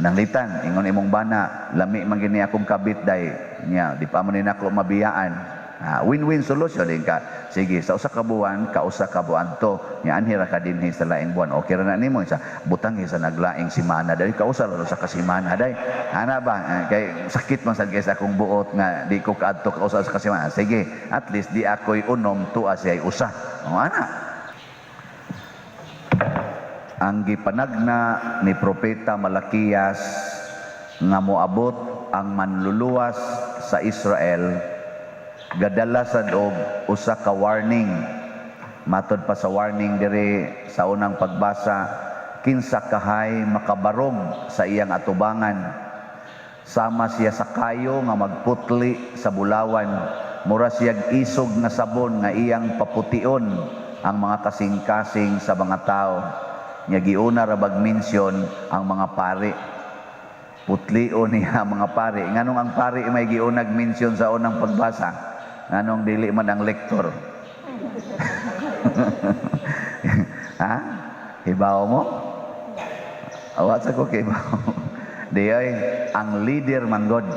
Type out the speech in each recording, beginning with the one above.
Unanglitan, ingon imong bana, lami man gini akong kabit day, nya di pa man nako mabiyaan. Win-win solution din ka. Sige, sa usa ka buwan, kausa ka buwan to, nya anhira ka dinhi sa laing buwan. Okay ra na nimo sa butang sa naglaing simana dali kausa ra sa kasimana day. Ana ba kay sakit man sad kay sa akong buot nga di ko kaadto kausa sa kasimana. Sige, at least di ako'y unom tuwa siya usa. O ana. Ang gipanagna ni Propeta Malakias nga moabot ang manluluwas sa Israel gadala sad og usa ka warning. Matod pa sa warning diri sa unang pagbasa, kinsa kahay makabarog sa iyang atubangan, sama siya sa kayo nga magputli sa bulawan, mura siyag isog nga sabon nga iyang papution ang mga kasing-kasing sa mga tao. Nya giuna ra bag mensyon ang mga pari. Putlion niya mga pari. Nganong ang pari may giunag mensyon sa unang pagbasa? Nganong dili man ang lektor? Ha? Hibaw mo? Awat sa ko kibaw. Di ay, ang leader man God.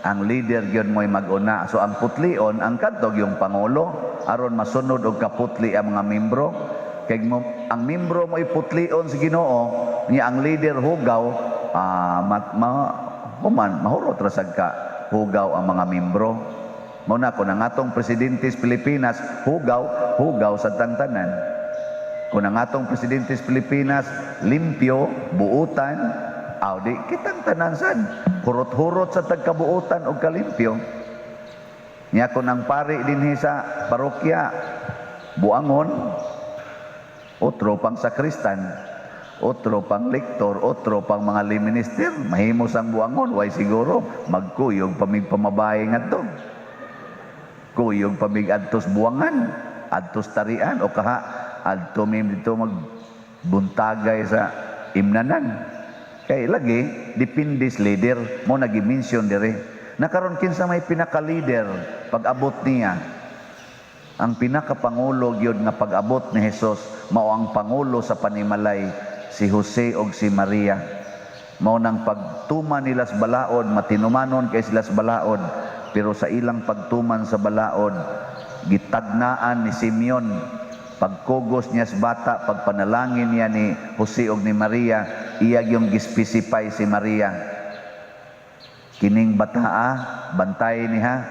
Ang leader yun mo'y mag-una. So ang putlion, ang kadtog yung pangulo, aron masunod og kaputli ang mga membro. Kay mo, ang membro mo'y putlion sa Ginoo, niya ang leader hugaw, mahurot rasag ka, hugaw ang mga membro. Muna ko nang atong presidente sa Pilipinas, hugaw sa tantanan. Kung ang atong presidente sa Pilipinas, limpyo, buutan, di kitang tanan sad. Hurot-hurot sa tagkabuutan o kalimpyo. Niya ko nang pari dinhi sa parokya, buangon, otro pang sakristan, otro pang lektor, otro pang mga liminister, mahimos ang buangon, way siguro, magkuyog pamig pamabae nga to. Kuyog pamig adtos buangan, adtos tarian, o kaha, adto mim dito magbuntagay sa imnanan. Kaya lagi, dipindis leader, mo nag-mention dire. Nakaroon kinsa may pinaka-leader, pag-abot niya. Ang pinaka-pangulo yun nga pag-abot ni Jesus, mao ang pangulo sa panimalay, si Jose o si Maria. Mao nang pagtuman nila sa balaod, matinumanon kay sila sa balaod, pero sa ilang pagtuman sa balaod, gitagnaan ni Simeon, pagkugos niya sa bata, pagpanalangin niya ni Jose o ni Maria, iyag yung gispecify si Maria. Kining bataa, bantay niya,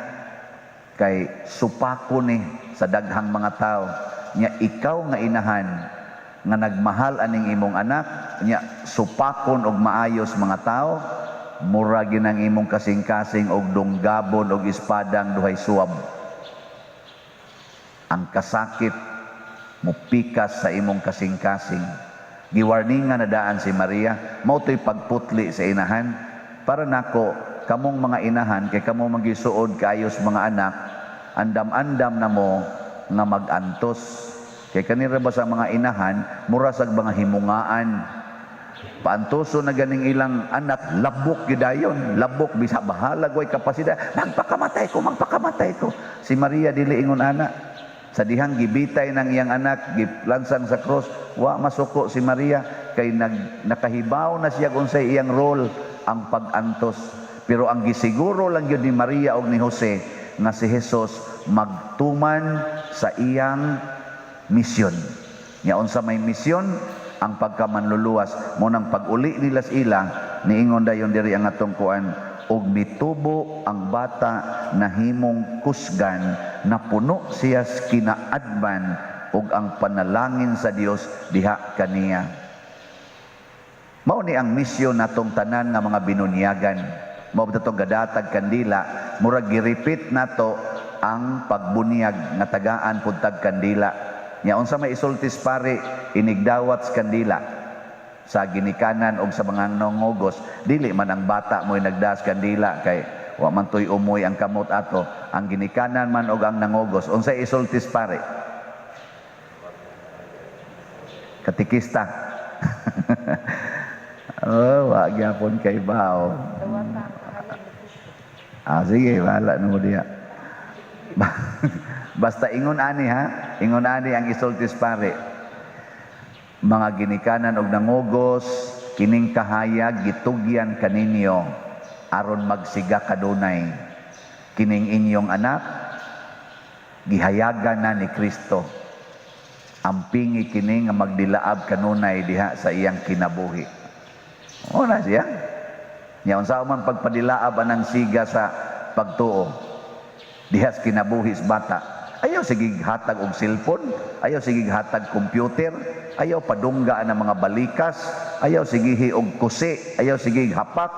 kay supako ni sa daghang mga tao. Nya ikaw nga inahan, nga nagmahal aning imong anak, nya supakon og maayos mga tao, mura ginang imong kasing-kasing og dunggabon og espadang duhay suwab. Ang kasakit mupikas sa imong kasing-kasing. Giwarningan na daan si Maria, mao to'y pagputli sa inahan. Para nako, kamong mga inahan, kay kamong magisuod kaayos mga anak, andam-andam na mo nga mag-antos. Kay kanira ba sa mga inahan, mura sa mga himungaan. Paantoso na ganing ilang anak, labok gidayon, labok, bisa bahalag, way kapasidad, magpakamatay ko. Si Maria dili ingon anak. Sa dihang gibitay ng iyang anak, giplansang sa cross, wa masuko si Maria, kay nakahibaw na siya kung sa iyang role, ang pag-antos. Pero ang gisiguro lang yun ni Maria o ni Jose, nga si Jesus magtuman sa iyang misyon. Nya unsa may misyon, ang pagkamanluluwas. Munang pag-uli nila sa ila, niingon dayon diri ang atong kuan, og mitubo ang bata na himong kusgan, na puno siya kinaadman og ang panalangin sa Dios diha kaniya. Mao ni ang misyon natong tanan nga mga binunyagan. Mao datong gadatag kandila, murag gi-repeat nato ang pagbunyag nga tagaan pud tag kandila. Nya unsa may isultis pare, inigdawat sa kandila sa ginikanan og sa mga nangugos, dili man ang bata mo'y nagdas kandila kay wa man toy umoy ang kamot ato. Ang ginikanan man og ang nangugos, unsay isultis pare? Katikista. Wa gyapon kay bao. Sige, wala na mo diya. Basta ingon ani ha, ingon ani ang isultis pare. Mga ginikanan og nangugos, kining kahayag gitugyan kaninyo aron magsiga kadunay. Kining inyong anak gihayagan na ni Kristo. Ampingi kini nga magdilaab kanunay diha sa iyang kinabuhi. O na siya. Nya unsa man pagpadilaab anang siga sa pagtuo diha sa kinabuhi sa bata. Ayaw sige hatag og cellphone, ayaw sige hatag computer, ayaw padungga ng mga balikas, ayaw sige og kusi, ayaw sige hapak,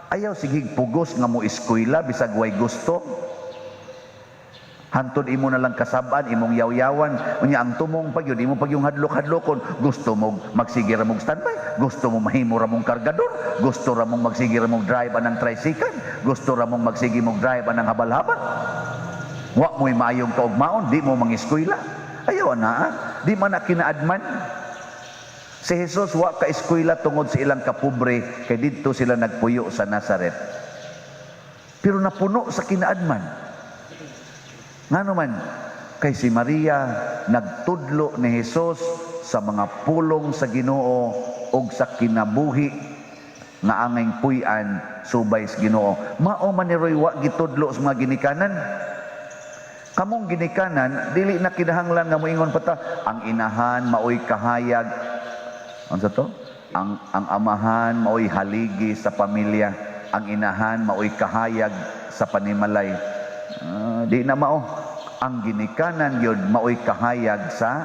ayaw sige pugos nga mo eskwela bisag way gusto. Hantod imo na lang kasab-an, imong yaw-yawan, unya ang tumong pagyud, imo pagyong hadlok-hadlokon, gusto mo magsige ra mong standby, gusto mo mahimo ra mong kargador, gusto ra mong magsige ra mong drive anang tricycle, gusto ra mong magsige mong drive anang habal-habal. Wa mo'y maayong kaugmaon, di mo mangiskwela. Ayaw na, di man na kinaadman. Si Jesus wa ka eskwela tungod sa ilang kapobre, kay didto sila nagpuyo sa Nazareth. Pero napuno sa kinaadman. Ngano man, kay si Maria nagtudlo ni Jesus sa mga pulong sa Ginoo og sa kinabuhi nga angay puy-an subay sa Ginoo. Mao man ni Roy wa gitudlo sa mga ginikanan. Kamong ginikanan dili na kinahanglan nga moingon pata ang inahan maoy kahayag. Unsa to? Ang amahan maoy haligi sa pamilya, ang inahan maoy kahayag sa panimalay. Di na mao. Ang ginikanan yun maoy kahayag sa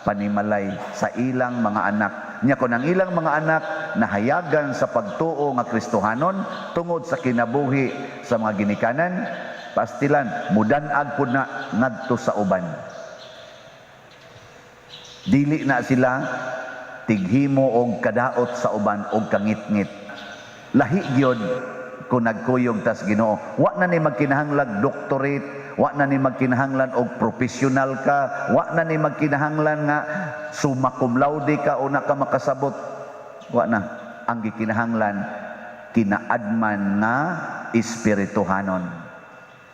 panimalay sa ilang mga anak. Nya kun ang ilang mga anak nahayagan sa pagtuo nga Kristohanon tungod sa kinabuhi sa mga ginikanan, pastilan mudan-ag pud na ngadto sa uban. Dili na sila tighimo og kadaot sa uban og kangit-ngit. Lahi gyud kung nagkuyog tas Ginoo. Wa na ni magkinahanglan doctorate, wa na ni magkinahanglan og professional ka, wa na ni magkinahanglan nga summa cum laude ka o na ka makasabot. Wa na. Ang gikinahanglan kinaadman nga espirituhanon.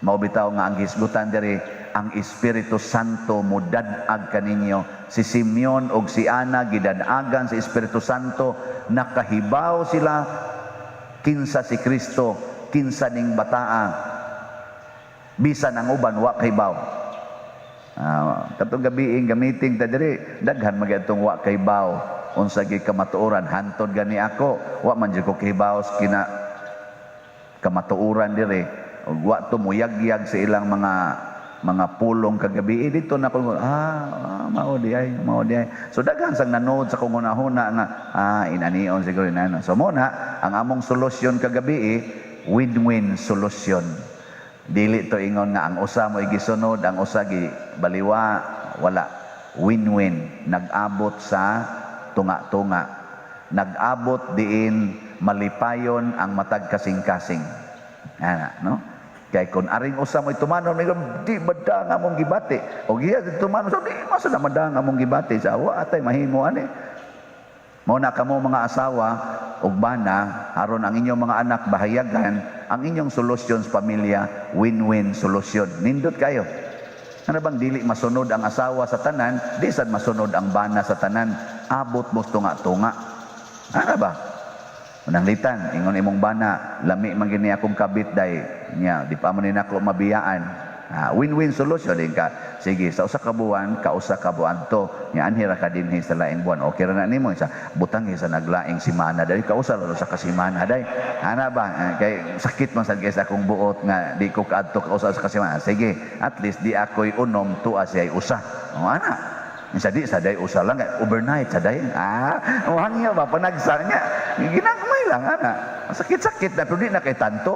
Mao bitaw nga ang gisgutan diri, ang Espiritu Santo mudan-ag kaninyo. Si Simeon og si Ana gidad-agan sa Espiritu Santo, nakahibaw sila kinsa si Kristo, kinsa ning bataa. Bisan ang uban wa kahibaw. Katong gabi gamiting ta diri, daghan magyadtong wa kahibaw. Unsa gyud kamatuoran hantod gani ako, wa man jud ko kahibaw sa kina kamatuoran diri. Ug wa to muyagyag sa ilang mga pulong kagabi dito na ko mao di ay. So daghan sang nanood sa kung una-una nga inanion siguro inano. So muna ang among solusyon kagabi win-win solusyon. Dili to ingon nga ang usa mo gisunod, ang usa gi baliwa, wala. Win-win. Nag-abot sa tunga-tunga. Nag-abot diin malipayon ang matag kasing-kasing. Ana, no? Kay kung aring usa mo tumanon, di bada nga mong gibati. O giya tumanon, so di masa na mada nga mong gibati. Sa wa atay mahimo ani. Mao na kamo mga asawa ug bana aron ang inyong mga anak bahayagan ang inyong solusyon sa pamilya, win-win solusyon. Nindot kayo. Ano bang dili masunod ang asawa sa tanan, di sad masunod ang bana sa tanan. Abot mo tunga-tunga. Ano ba? Unang litan, ingon imong bana, lami man gini akong kabit day nya, di pa man nako mabiyaan. Win-win solution din ka. Sige, sa usa ka buwan, kausa ka buwan to, nya anhira ka dinhi sa laing buwan. Okay ra na nimo sa butang sa naglaing simana day kausa ra sa kasimana day. Ana ba kay sakit man sad guys akong buot nga di ko kaadto kausa sa kasimana. Sige, at least di ako'y unom tuwa siya usa. O ana. Isa di sa day usa lang overnight sa day. Hangya ba panagsa niya. Ginagmay lang ana. Sakit-sakit na pero di na kay tanto.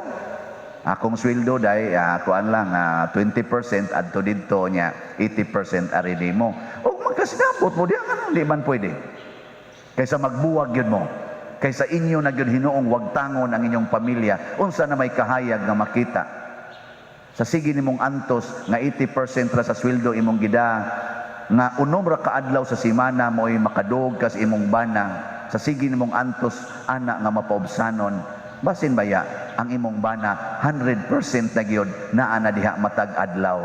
Akong sweldo day kuan lang 20% adto didto nya 80% ari nimo. Og magkasinabot mo di ano di man pwede. Kaysa magbuwag gyud mo. Kaysa inyo na gyud hinuong wagtangon ang inyong pamilya. Unsa na may kahayag nga makita. Sa sige nimong antos nga 80% ra sa sweldo imong gida nga unom ra kaadlaw sa semana mo'y makadug kas imong bana. Sa sige nimong antos ana nga mapaubsanon. Basin baya ang imong bana 100% na gyud naa na diha matag adlaw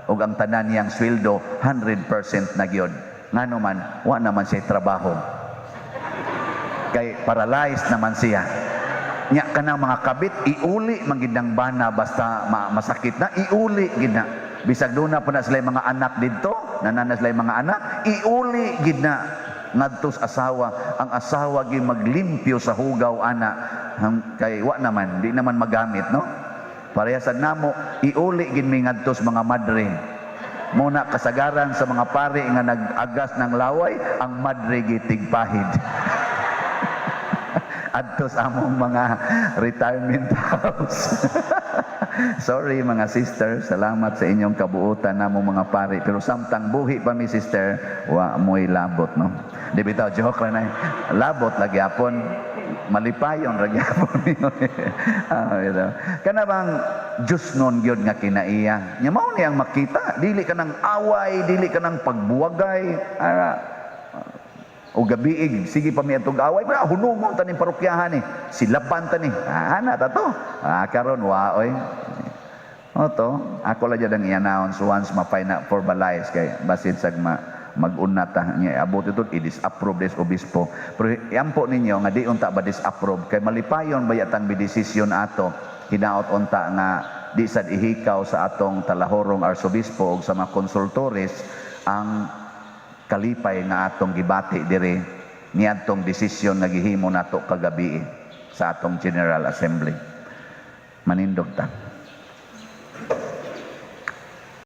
ug ang tanan niyang sweldo 100% na gyud ngano man wa naman siya trabaho kay paralyzed naman siya. Nya kanang mga kabit iuli magindang bana basta masakit na iuli gid na. Bisag doon na po na sila mga anak dito, nanana sila mga anak, iuli gid na ngadtos asawa. Ang asawa gi maglimpyo sa hugaw ana kay wa naman di naman magamit no. Parehasad namo iuli gid mi ngadtos mga madre. Muna kasagaran sa mga pare nga nag-agas ng laway, ang madre gi tigpahid. Adto sa among mga retirement house. Sorry mga sister, salamat sa inyong kabuutan namong mga pare. Pero samtang buhi pa mi sister, wa mo'y labot no. Di bitaw joke lang na. Labot lagi apon, malipayon lagi apon. Kana bang Diyos nun gyud nga kinaiya. Nya mao niyang makita, dili ka ng away, dili ka ng pagbuwagay. O gabiig, sige pa mi atong away, pero hunungon taning parokyahan silapan tani. Ana ta to. Karon waoy. Oto, ako la jud ang i-announce once mapay na formalize kay basin sag mag-una ta niya abot ito i-disapprove des obispo. Pero iampo ninyo nga di unta ba disapprove kay malipayon ba yatang bidesisyon ato hinaot unta nga di sad ihikaw sa atong talahorong arsobispo ug sa mga konsultores ang kalipay nga atong gibati dire niadtong desisyon nga gihimo nato kagabi sa atong General Assembly. Manindog ta.